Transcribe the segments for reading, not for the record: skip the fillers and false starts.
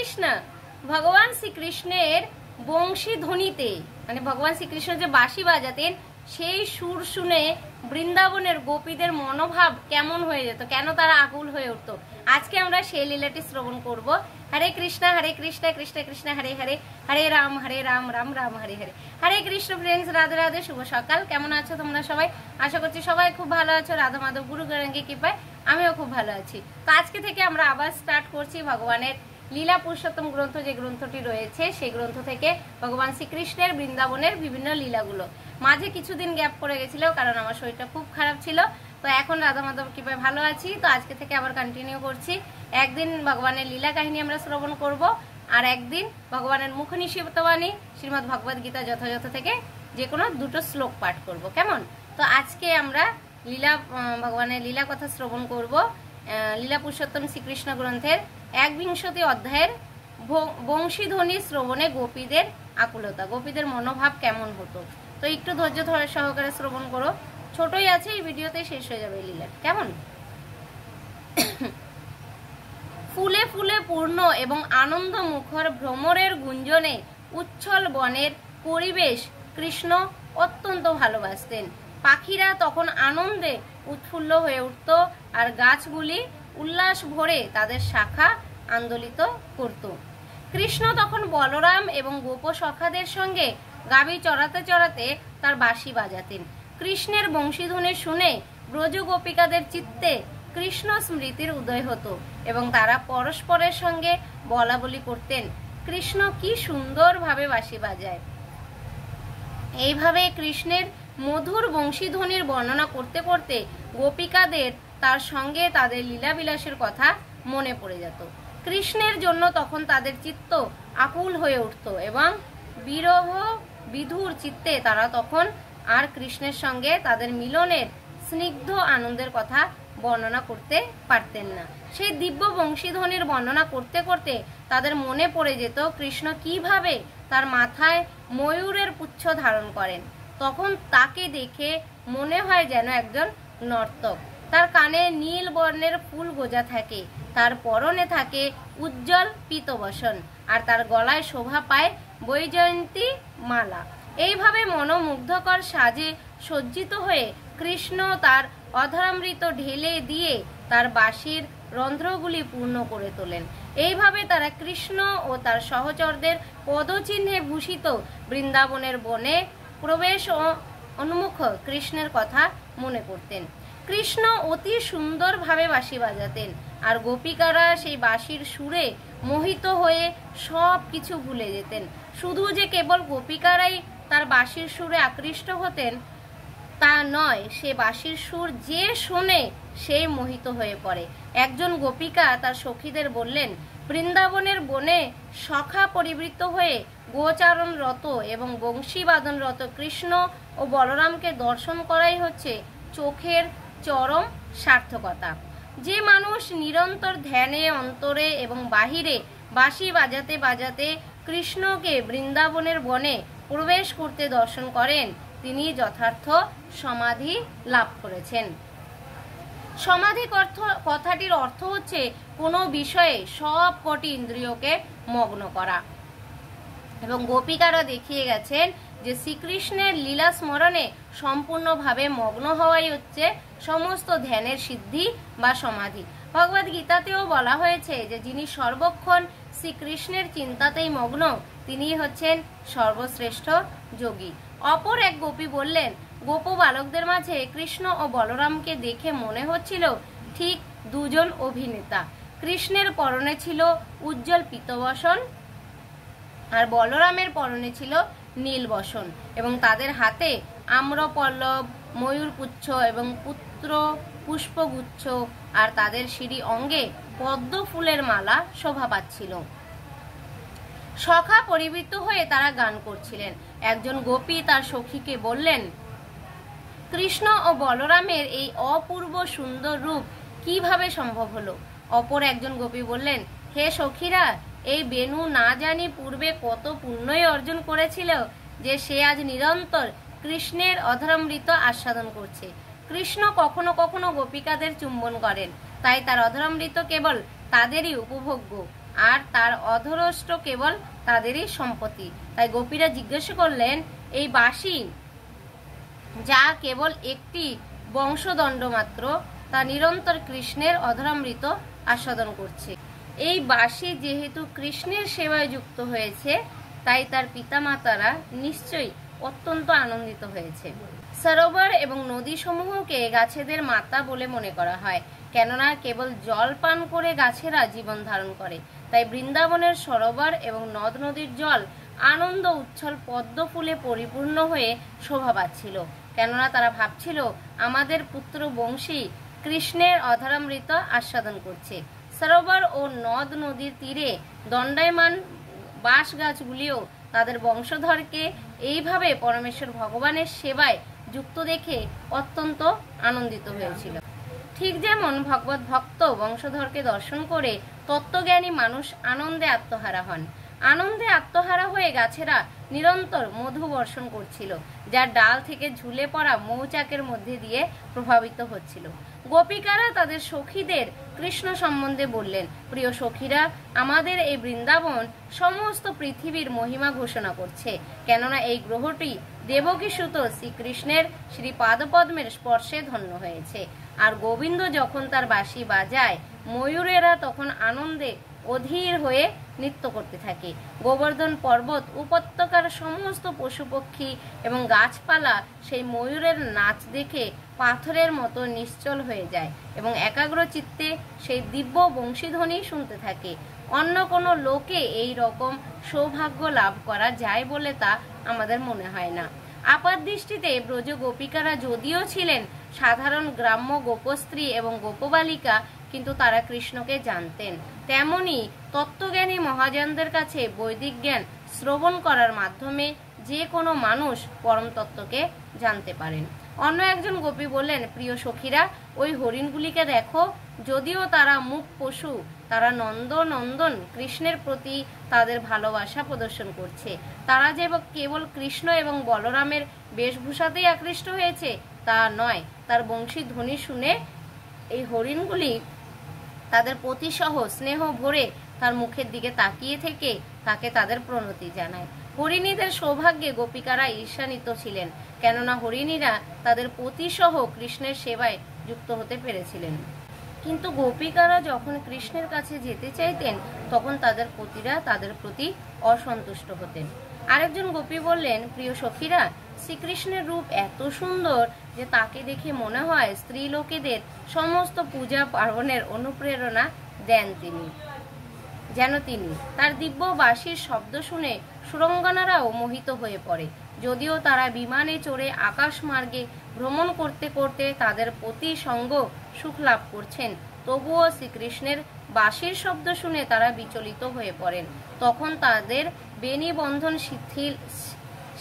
কৃষ্ণ ভগবান শ্রীকৃষ্ণের বংশী ধ্বনিতে মানে ভগবান শ্রীকৃষ্ণ যে বাঁশি বাজাতেন সেই সুর শুনে বৃন্দাবনের গোপীদের মনোভাব কেমন হয়ে যেত, কেন তারা আকুল হয়ে উঠতো। আজকে আমরা সেই লীলাটি শ্রবণ করব। হরে কৃষ্ণ কৃষ্ণ কৃষ্ণ হরে হরে, হরে রাম রাম রাম হরে হরে। হরে কৃষ্ণ ফ্রেন্ডস, রাধে রাধে, শুভ সকাল। কেমন আছো তোমরা সবাই? আশা করছি সবাই খুব ভালো আছো। রাধা মাধব গুরু গৌরাঙ্গের কৃপায় আমিও খুব ভালো আছি। তো আজকে থেকে আমরা আবার স্টার্ট করছি ভগবানের লীলা পুরুষোত্তম গ্রন্থ, যে গ্রন্থটি রয়েছে সেই গ্রন্থ থেকে ভগবান শ্রীকৃষ্ণের বৃন্দাবনের বিভিন্ন লীলাগুলো। মাঝে কিছুদিন গ্যাপ পড়ে গেছিল কারণ আমার শরীরটা খুব খারাপ ছিল। তো এখন রাধা মাধব কৃপায় ভালো আছি। তো আজকে থেকে আবার কন্টিনিউ করছি। একদিন ভগবানের লীলা কাহিনী আমরা শ্রবণ করব, আর একদিন ভগবানের মুখ নিঃসৃত বাণী শ্রীমদ্ ভগবদ গীতা যথাযথ থেকে যে কোনো দুটো শ্লোক পাঠ করব। কেমন? তো আজকে আমরা ভগবানের লীলা কথা শ্রবণ করব। লীলা পুরুষোত্তম শ্রীকৃষ্ণ গ্রন্থের 51 অধ্যায়ের বংশীধ্বনি শ্রবণে গোপীদের আকুলতা, গোপীদের মনোভাব কেমন হতো। তো একটু ধৈর্য ধরে সহকারে শ্রবণ করো। ছোটই আছে, এই ভিডিওতে শেষ হয়ে যাবে লীলা। কেমন? ফুলে ফুলে পূর্ণ এবং আনন্দ মুখর ভ্রমরের গুঞ্জনে উচ্ছল বনের পরিবেশ কৃষ্ণ অত্যন্ত ভালোবাসতেন। পাখিরা তখন আনন্দে উৎফুল্ল হয়ে উঠত, আর গাছগুলি উল্লাস ভরে তাদের শাখা আন্দোলিত করত। কৃষ্ণ তখন বলরাম এবং গোপ সখাদের সঙ্গে গাভী চড়াতে চড়াতে তার বাঁশি বাজাতেন। কৃষ্ণের বংশীধ্বনি শুনে ব্রজ গোপিকাদের চিত্তে কৃষ্ণ স্মৃতির উদয় হতো এবং তারা পরস্পরের সঙ্গে বলা বলি করতেন, কৃষ্ণ কি সুন্দরভাবে বাঁশি বাজায়। এইভাবে কৃষ্ণের মধুর বংশীধ্বনির বর্ণনা করতে করতে গোপিকাদের তার সঙ্গে তাদের লীলাবিলাসের কথা মনে পড়ে যেত। কৃষ্ণের জন্য তখন তাদের চিত্ত আকুল হয়ে উঠত এবং বিরহ বিধুর চিত্তে তারা তখন আর কৃষ্ণের সঙ্গে তাদের মিলনের স্নিগ্ধ আনন্দের কথা বর্ণনা করতে পারতেন না। সেই দিব্য বংশীধ্বনির বর্ণনা করতে করতে তাদের মনে পড়ে যেত কৃষ্ণ কিভাবে তার মাথায় ময়ূরের পুচ্ছ ধারণ করেন। তখন তাকে দেখে মনে হয় যেন একজন নর্তক। তার কানে নীল বর্ণের ফুল গোজা থাকে, তার পরনে থাকে উজ্জ্বল পীতবসন, আর তার গলায় শোভা পায় বৈজয়ন্তী মালা। এইভাবে মনোমুগ্ধকর সাজে সজ্জিত হয়ে কৃষ্ণ তার অধরামৃত ঢেলে দিয়ে তার বাঁশির রন্ধ্রগুলি পূর্ণ করে তোলেন। এইভাবে তারা কৃষ্ণ ও তার সহচরদের পদচিহ্নে ভূষিত বৃন্দাবনের বনে প্রবেশ ও উন্মুখ কৃষ্ণের কথা মনে করতেন। কৃষ্ণ অতি সুন্দরভাবে বাঁশি বাজাতেন, আর গোপিকারা সেই বাঁশির সুরে মোহিত হয়ে সব কিছু ভুলে যেতেন। শুধু যে কেবল গোপিকারাই তার বাঁশির সুরে আকৃষ্ট হতেন তা নয়, সে বাঁশির সুর যে শোনে সেই মোহিত হয়ে পড়ে। একজন গোপিকা তার সখীদের বললেন, বৃন্দাবনের বনে সখা পরিবৃত্ত হয়ে গোচারণরত এবং বংশীবাদনরত কৃষ্ণ ও বলরামকে দর্শন করাই হচ্ছে চোখের চরম সার্থকতা। যে মানুষ নিরন্তর ধ্যানে অন্তরে এবং বাহিরে বাঁশি বাজাতে বাজাতে কৃষ্ণকে বৃন্দাবনের বনে প্রবেশ করতে দর্শন করেন, তিনি যথার্থ সমাধি লাভ করেছেন। সমাধি কথাটির অর্থ হচ্ছে কোনো বিষয়ে সব কটি ইন্দ্রিয়কে মগ্ন করা। এবং গোপিকারা দেখিয়ে গেছেন যে শ্রীকৃষ্ণের লীলা স্মরণে সম্পূর্ণভাবে মগ্ন হওয়াই হচ্ছে সমস্ত ধ্যানের সিদ্ধি বা সমাধি। ভগবদ গীতাতেও বলা হয়েছে যে যিনি সর্বক্ষণ শ্রীকৃষ্ণের চিন্তাতেই মগ্ন তিনি হচ্ছেন সর্বশ্রেষ্ঠ যোগী। অপর এক গোপী বললেন, গোপ বালকদের মাঝে কৃষ্ণ ও বলরামকে দেখে মনে হচ্ছিল ঠিক দুজন অভিনেতা। কৃষ্ণের পরনে ছিল উজ্জ্বল পীতবসন আর বলরামের পরনে ছিল নীলবসন, এবং তাদের হাতে আম্রপল্লব, ময়ূরপুচ্ছ এবং পুত্র পুষ্পগুচ্ছ, আর তাদের সিঁড়ি অঙ্গে পদ্ম ফুলের মালা শোভা পাচ্ছিল। সখা পরিবৃত্ত হয়ে তারা গান করছিলেন। একজন গোপী তার সখীকে বললেন, কৃষ্ণ ও বলরামের এই অপূর্ব সুন্দর রূপ কিভাবে সম্ভব হলো? অপর একজন গোপী বললেন, হে সখীরা, এই বেনু না জানি পূর্বে কত পুণ্যই অর্জন করেছিল যে সে আজ নিরন্তর কৃষ্ণের অধরামৃত আস্বাদন করছে। কৃষ্ণ কখনো কখনো গোপিকাদের চুম্বন করেন, তাই তার অধরামৃত কেবল তাদেরই উপভোগ্য, আর তার অধরষ্ট কেবল তাদেরই সম্পত্তি। তাই গোপীরা জিজ্ঞাসা করলেন, এই বাঁশি যা কেবল একটি বংশদণ্ড মাত্র, তা নিরন্তর কৃষ্ণের অধরামৃত আস্বাদন করছে। এই বাঁশি যেহেতু কৃষ্ণের সেবায় যুক্ত হয়েছে, তাই তার পিতামাতারা নিশ্চয়ই অত্যন্ত আনন্দিত হয়েছে। সরোবর এবং নদী সমূহকে গাছেদের মাতা বলে মনে করা হয়, কেননা কেবল জল পান করে গাছেরা জীবন ধারণ করে। তাই বৃন্দাবনের সরোবর এবং নদ নদীর জল আনন্দ উচ্ছল পদ্ম ফুলে পরিপূর্ণ হয়ে শোভা পাচ্ছিল, কেননা তারা ভাবছিল আমাদের পুত্র বংশী কৃষ্ণের অধরামৃত আস্বাদন করছে। সরোবর ও নদ নদীর তীরে দণ্ডায়মান বাঁশ গাছগুলিও তাদের বংশধরকে এইভাবে পরমেশ্বর ভগবানের সেবায় যুক্ত দেখে অত্যন্ত আনন্দিত হয়েছিল। ঠিক যেমন ভগবত ভক্ত বংশধরকে দর্শন করে তত্ত্বজ্ঞানী মানুষ আনন্দে আত্মহারা হন, আনন্দে আত্মহারা হয়ে গাছেরা নিরন্তর মধু বর্ষণ করছিল, যার ডাল থেকে ঝুলে পড়া মৌচাকের মধ্যে দিয়ে প্রভাবিত হচ্ছিল। গোপিকারা তাদের সখীদের কৃষ্ণ সম্বন্ধে বললেন, প্রিয় সখীরা, আমাদের এই বৃন্দাবন সমস্ত পৃথিবীর মহিমা ঘোষণা করছে, কেননা এই গ্রহটি দেবকীসুত শ্রীকৃষ্ণের শ্রী পাদপদ্মের স্পর্শে ধন্য হয়েছে। আর গোবিন্দ যখন তার বাঁশি বাজায়, ময়ূরেরা তখন আনন্দে অধীর হয়ে নৃত্য করতে থাকে। গোবর্ধন পর্বত উপত্যকার সমস্ত পশু পক্ষী এবং গাছপালা সেই ময়ূরের নাচ দেখে পাথরের মতো নিশ্চল হয়ে যায় এবং একাগ্র চিত্তে সেই দিব্য বংশীধ্বনি শুনতে থাকে। অন্য কোনো লোকে এই রকম সৌভাগ্য লাভ করা যায় বলে তা আমাদের মনে হয় না। আপাত দৃষ্টিতে ব্রজ গোপিকারা যদিও ছিলেন সাধারণ গ্রাম্য গোপস্ত্রী এবং গোপবালিকা, কিন্তু তারা কৃষ্ণকে জানতেন। তেমনি তত্ত্বজ্ঞানী মহাজনদের কাছে বৈদিক জ্ঞান শ্রবণ করার মাধ্যমে যে কোনো মানুষ পরম তত্ত্বকে জানতে পারেন। অন্য একজন গোপী বললেন, প্রিয় সখীরা, ওই হরিণগুলিকে দেখো, যদিও তারা মুখ পশু, তারা নন্দন কৃষ্ণের প্রতি তাদের ভালোবাসা প্রদর্শন করছে। তারা যে কেবল কৃষ্ণ এবং বলরামের বেশভূষাতেই আকৃষ্ট হয়েছে তা নয়, তার বংশী ধ্বনি শুনে এই হরিণগুলি তাদের প্রতিসহ স্নেহ ভরে তার মুখের দিকে তাকিয়ে থেকে তাকে তাদের প্রণতি জানায়। হরিণীদের সৌভাগ্যে গোপিকারা ঈর্ষান্বিত ছিলেন, কেননা হরিণীরা তাদের প্রতিসহ কৃষ্ণের সেবায় যুক্ত হতে পেরেছিলেন। কিন্তু গোপিকারা যখন কৃষ্ণের কাছে যেতে চাইতেন, তখন তাদের পতিরা তাদের প্রতি অসন্তুষ্ট হতেন। আরেকজন গোপী বললেন, প্রিয় সখীরা, শ্রীকৃষ্ণের রূপ এত সুন্দর যে তাকে দেখে মনে হয় স্ত্রী লোকেদের সমস্ত পূজা পার্বণের অনুপ্রেরণা দেন তিনি। তার দিব্য বাঁশির শব্দ শুনে সুরঙ্গনারাও মোহিত হয়ে পড়ে। যদিও তারা বিমানে চড়ে আকাশ মার্গে ভ্রমণ করতে করতে তাদের প্রতি সঙ্গ সুখ লাভ করছেন, তবুও শ্রীকৃষ্ণের বাঁশির শব্দ শুনে তারা বিচলিত হয়ে পড়েন। তখন তাদের বেণী বন্ধন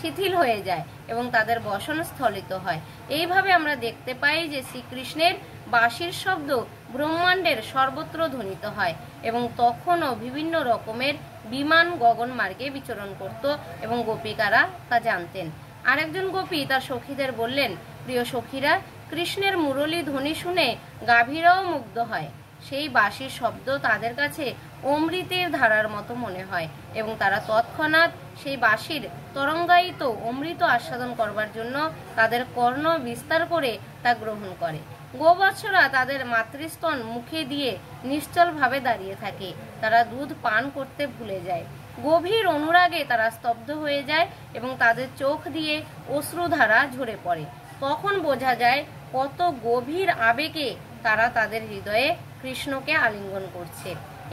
শিথিল হয়ে যায় এবং তাদের বসন স্থলিত হয়। এইভাবে আমরা দেখতে পাই যে শ্রীকৃষ্ণের বাঁশির শব্দ ব্রহ্মাণ্ডের সর্বত্র ধ্বনিত হয় এবং তখনও বিভিন্ন রকমের বিমান গগন মার্গে বিচরণ করত এবং গোপিকারা তা জানতেন। আরেকজন গোপী তার সখীদের বললেন, প্রিয় সখীরা, কৃষ্ণের মুরলী ধ্বনি শুনে গাভীরাও মুগ্ধ হয়। সেই বাঁশির শব্দ তাদের কাছে অমৃতের ধারার মতো মনে হয় এবং তারা তৎক্ষণাৎ সেই বাঁশির তরঙ্গায়িত অমৃত আস্বাদন করবার জন্য তাদের কর্ণ বিস্তার করে তা গ্রহণ করে। গোবৎসরা তাদের মাতৃস্তন মুখে দিয়ে নিশ্চল ভাবে দাঁড়িয়ে থাকে, তারা দুধ পান করতে ভুলে যায়। গভীর অনুরাগে তারা স্তব্ধ হয়ে যায় এবং তাদের চোখ দিয়ে অশ্রুধারা ঝরে পড়ে। তখন বোঝা যায় কত গভীর আবেগে তারা তাদের হৃদয়ে কৃষ্ণকে আলিঙ্গন করছে।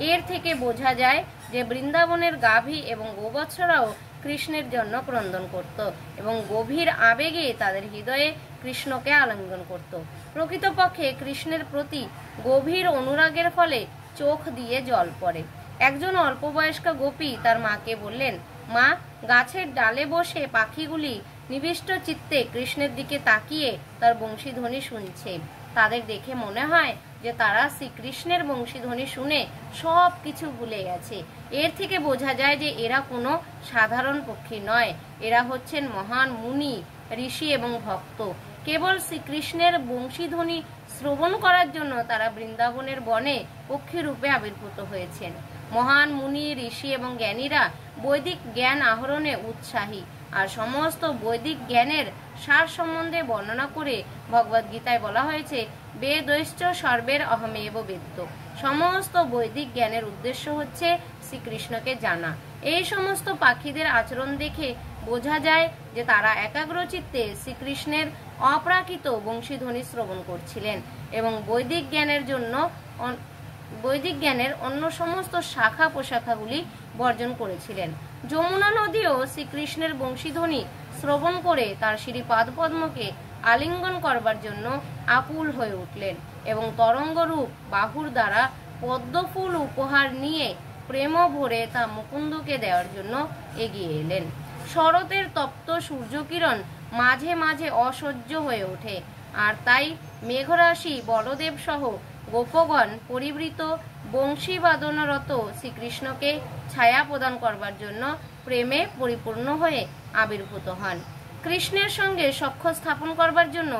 এর থেকে বোঝা যায় যে বৃন্দাবনের গাভী এবং গোবৎসরাও কৃষ্ণের জন্য ক্রন্দন করত এবং গভীর আবেগে তাদের হৃদয়ে কৃষ্ণকে আলিঙ্গন করত। প্রকৃতপক্ষে কৃষ্ণের প্রতি গভীর অনুরাগের ফলে চোখ দিয়ে জল পড়ে। একজন অল্পবয়স্ক গোপী তার মাকে বললেন, মা, গাছের ডালে বসে পাখিগুলি নিবিষ্ট চিত্তে কৃষ্ণের দিকে তাকিয়ে তার বংশীধ্বনি শুনছে। তাদের দেখে মনে হয় যে তারা শ্রীকৃষ্ণের বংশীধ্বনি শুনে সব কিছু ভুলে গেছে। এর থেকে বোঝা যায় যে এরা কোনো সাধারণ পক্ষী নয়, এরা হচ্ছেন মহান মুনি, ঋষি এবং ভক্ত। কেবল শ্রীকৃষ্ণের বংশীধ্বনি শ্রবণ করার জন্য তারা বৃন্দাবনের বনে পক্ষী রূপে আবির্ভূত হয়েছেন। মহান মুনি, ঋষি এবং জ্ঞানীরা বৈদিক জ্ঞান আহরণে উৎসাহী, আর সমস্ত বৈদিক জ্ঞানের সার সম্বন্ধে বর্ণনা করে ভগবদ গীতায় বলা হয়েছে, বেদৈশ্চ সর্বের অহমেব বেদ্য। সমস্ত বৈদিক জ্ঞানের উদ্দেশ্য হচ্ছে শ্রীকৃষ্ণকে জানা। এই সমস্ত পাখিদের আচরণ দেখে বোঝা যায় যে তারা একাগ্রচিত্তে শ্রীকৃষ্ণের অপ্রাকৃত বংশীধ্বনি শ্রবণ করছিলেন এবং বৈদিক জ্ঞানের অন্য সমস্ত শাখা প্রশাখাগুলি বর্জন করেছিলেন। যমুনা নদীও শ্রীকৃষ্ণের বংশীধ্বনি শ্রবণ করে তার শ্রীপাদপদ্মকে আলিঙ্গন করবার জন্য আকুল হয়ে উঠলেন এবং তরঙ্গরূপ বাহুর দ্বারা পদ্মফুল উপহার নিয়ে প্রেম ভরে তা মুকুন্দকে দেওয়ার জন্য এগিয়ে এলেন। শরতের তপ্ত সূর্যকিরণ মাঝে মাঝে অসহ্য হয়ে ওঠে, আর তাই মেঘরাশি বলদেব সহ গোপগণ পরিবৃত বংশীবাদনরত শ্রীকৃষ্ণকে ছায়া প্রদান করবার জন্য প্রেমে পরিপূর্ণ হয়ে আবির্ভূত হন। কৃষ্ণের সঙ্গে সখ্য স্থাপন করবার জন্য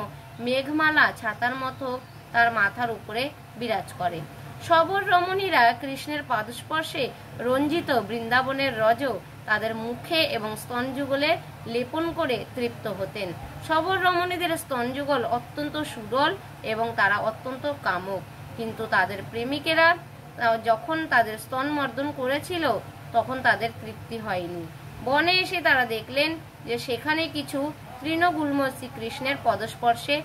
মেঘমালা ছাতার মতো তার মাথার উপরে বিরাজ করে। সবর রমণীরা কৃষ্ণের পাদস্পর্শে রঞ্জিত বৃন্দাবনের রজ তাদের মুখে এবং স্তনযুগলে লেপন করে তৃপ্ত হতেন। সবর রমণীদের স্তনযুগল অত্যন্ত সুডল এবং তারা অত্যন্ত কামক, কিন্তু তাদের প্রেমিকেরা যখন তাদের স্তন মর্দন করেছিল তখন তাদের তৃপ্তি হয়নি। বনে এসে তারা দেখলেন যে সেখানে কিছু তৃণগুল্ম শ্রীকৃষ্ণের পদস্পর্শে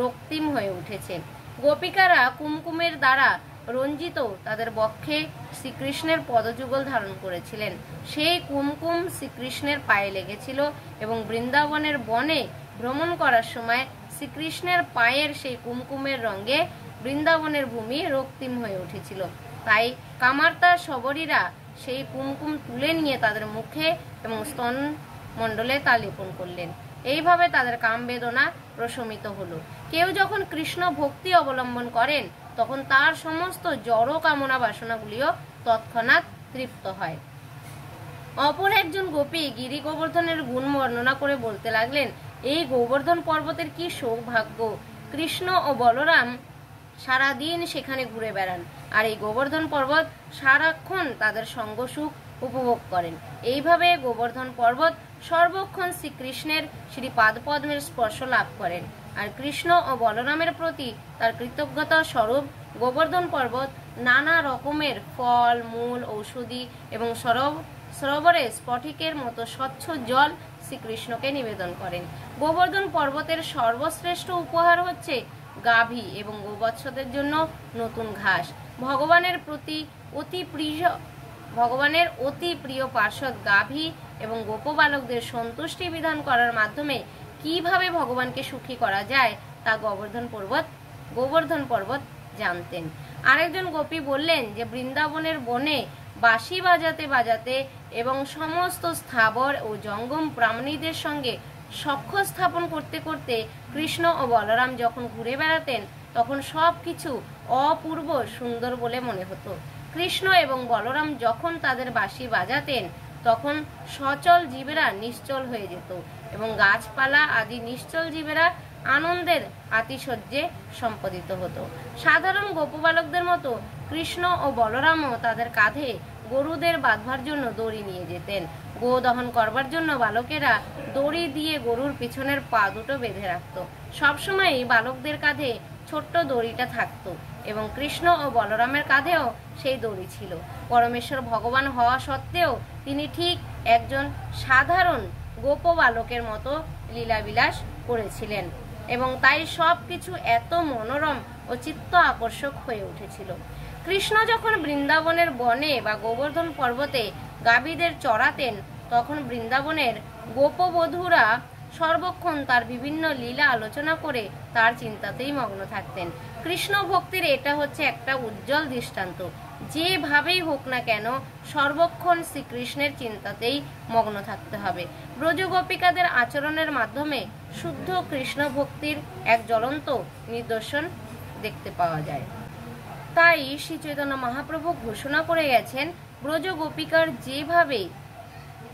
রক্তিম হয়ে উঠেছে। গোপিকারা কুমকুমের দ্বারা রঞ্জিত তাদের বক্ষে শ্রীকৃষ্ণের পদযুগল ধারণ করেছিলেন। সেই কুমকুম শ্রীকৃষ্ণের পায়ে লেগেছিল এবং বৃন্দাবনের বনে ভ্রমণ করার সময় শ্রীকৃষ্ণের পায়ের সেই কুমকুমের রঙে বৃন্দাবনের ভূমি রক্তিম হয়ে উঠেছিল। তাই কামার্তা সবরীরা সেই কুমকুম তুলে নিয়ে তাদের মুখে এবং স্তন মণ্ডলে তা লেপন করলেন। এইভাবে তাদের কামবেদনা প্রশমিত হলো। কেউ যখন কৃষ্ণ ভক্তি অবলম্বন করেন তখন তার সমস্ত জড় কামনা বাসনাগুলিও তৎক্ষণাৎ তৃপ্ত হয়। অপর একজন গোপী গিরি গোবর্ধনের গুণ বর্ণনা করে বলতে লাগলেন, এই গোবর্ধন পর্বতের কি সৌভাগ্য! কৃষ্ণ ও বলরাম সারাদিন সেখানে ঘুরে বেড়ান, আর এই গোবর্ধন পর্বত সারাক্ষণ তাদের সঙ্গ সুখ উপভোগ করেন। এইভাবে গোবর্ধন পর্বত সর্বক্ষণ শ্রীকৃষ্ণের শ্রীপাদপদ্মের স্পর্শ লাভ করেন, আর কৃষ্ণ ও বলরামের প্রতি তার কৃতজ্ঞতা স্বরূপ গোবর্ধন পর্বত নানা রকমের ফল, মূল, ঔষধি এবং সরোবরে স্ফটিকের মতো স্বচ্ছ জল শ্রীকৃষ্ণকে নিবেদন করেন। গোবর্ধন পর্বতের সর্বশ্রেষ্ঠ উপহার হচ্ছে গাভী এবং গোবৎসদের জন্য নতুন ঘাস। ভগবানের অতি প্রিয় পার্শ্বদ গাভী এবং গোপবালকদের সন্তুষ্টি বিধান করার মাধ্যমে কিভাবে ভগবানকে সুখী করা যায় তা গোবর্ধন পর্বত জানতেন। আরেকজন গোপী বললেন যে বৃন্দাবনের বনে বাঁশি বাজাতে বাজাতে এবং সমস্ত স্থাবর ও জঙ্গম প্রাণীদের সঙ্গে সখ্য স্থাপন করতে করতে কৃষ্ণ ও বলরাম যখন ঘুরে বেড়াতেন তখন সবকিছু অপূর্ব সুন্দর বলে মনে হতো। কৃষ্ণ এবং বলরাম যখন তাদের বাঁশি বাজাতেন তখন সচল জীবেরা নিশ্চল হয়ে যেত এবং গাছপালা আদি নিশ্চল জীবেরা আনন্দের আতিশয্যে সম্পাদিত হতো। সাধারণ গোপবালকদের মতো কৃষ্ণ ও বলরামও তাদের কাঁধে গরুদের বাঁধবার জন্য দড়ি নিয়ে যেতেন। গো দহন করবার জন্য বালকেরা দড়ি দিয়ে গরুর পিছনের পা দুটো বেঁধে রাখত। সবসময়ই বালকদের কাঁধে ছোট্ট দড়িটা থাকত এবং কৃষ্ণ ও বলরামের কাঁধেও সেই দড়ি ছিল। পরমেশ্বর ভগবান হওয়া সত্ত্বেও তিনি ঠিক একজন সাধারণ গোপবালকের মতো লীলাবিলাস করেছিলেন এবং তাই সবকিছু এত মনোরম ও চিত্ত আকর্ষক হয়ে উঠেছিল। কৃষ্ণ যখন বৃন্দাবনের বনে বা গোবর্ধন পর্বতে গাভীদের চড়াতেন তখন বৃন্দাবনের গোপবধূরা সর্বক্ষণ তার বিভিন্ন লীলা আলোচনা করে তার চিন্তাতেই মগ্ন থাকতেন। কৃষ্ণ ভক্তির এটা হচ্ছে একটা উজ্জ্বল দৃষ্টান্ত। যেভাবেই হোক না কেন সর্বক্ষণ শ্রীকৃষ্ণের চিন্তাতেই মগ্ন থাকতে হবে। ব্রজগোপিকাদের আচরণের মাধ্যমে শুদ্ধ কৃষ্ণ ভক্তির এক জ্বলন্ত নিদর্শন দেখতে পাওয়া যায়। তাই শ্রী চৈতন্য মহাপ্রভু ঘোষণা করে গেছেন, ব্রজগোপিকার যেভাবে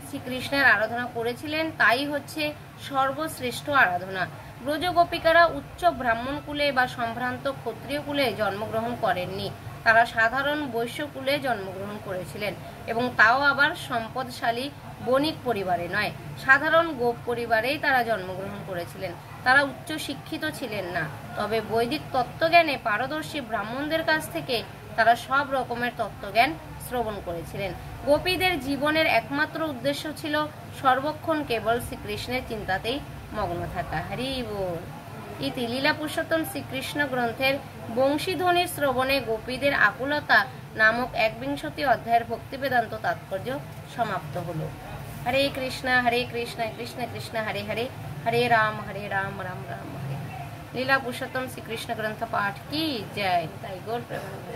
শ্রীকৃষ্ণের আরাধনা করেছিলেন তাই হচ্ছে সর্বশ্রেষ্ঠ আরাধনা। ব্রজগোপিকারা উচ্চ ব্রাহ্মণ কুলে বা সম্ভ্রান্ত ক্ষত্রিয় কুলে জন্মগ্রহণ করেননি। তারা সাধারণ বৈশ্যকুলে জন্মগ্রহণ করেছিলেন এবং তাও আবার সম্পদশালী বণিক পরিবারে নয়, সাধারণ গোপ পরিবারেই তারা জন্মগ্রহণ করেছিলেন। তারা উচ্চ শিক্ষিত ছিলেন না, তবে বৈদিক তত্ত্বজ্ঞানে পারদর্শী ব্রাহ্মণদের কাছ থেকে তারা সব রকমের তত্ত্বজ্ঞান শ্রবণ করেছিলেন। গোপীদের জীবনের একমাত্র উদ্দেশ্য ছিল সর্বক্ষণ কেবল শ্রীকৃষ্ণের চিন্তাতেই মগ্ন থাকা। হরি বল। ইতি লীলা পুরুষোত্তম শ্রীকৃষ্ণ গ্রন্থের বংশীধ্বনির শ্রবণে গোপীদের আকুলতা নামক ১বিংশতি অধ্যায়ের ভক্তি বেদান্ত তাৎপর্য সমাপ্ত হলো। হরে কৃষ্ণ কৃষ্ণ কৃষ্ণ হরে হরে, হরে রাম রাম রাম হরে হরে। লীলা পুরুষোত্তম শ্রীকৃষ্ণ গ্রন্থ পাঠ কি জয়। তাই গৌর প্রেমানন্দ।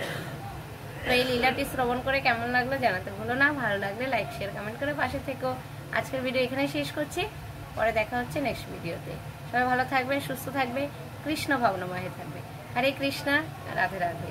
তো এই লীলাটি শ্রবণ করে কেমন লাগলো জানাতে ভুলো না। ভালো লাগলে লাইক শেয়ার কমেন্ট করে পাশে থেকো। আজকের ভিডিও এখানে শেষ করছি, পরে দেখা হচ্ছে নেক্সট ভিডিওতে। সবাই ভালো থাকবে, সুস্থ থাকবে, কৃষ্ণ ভাবনাময় থাকবে। হরে কৃষ্ণ, রাধে রাধে।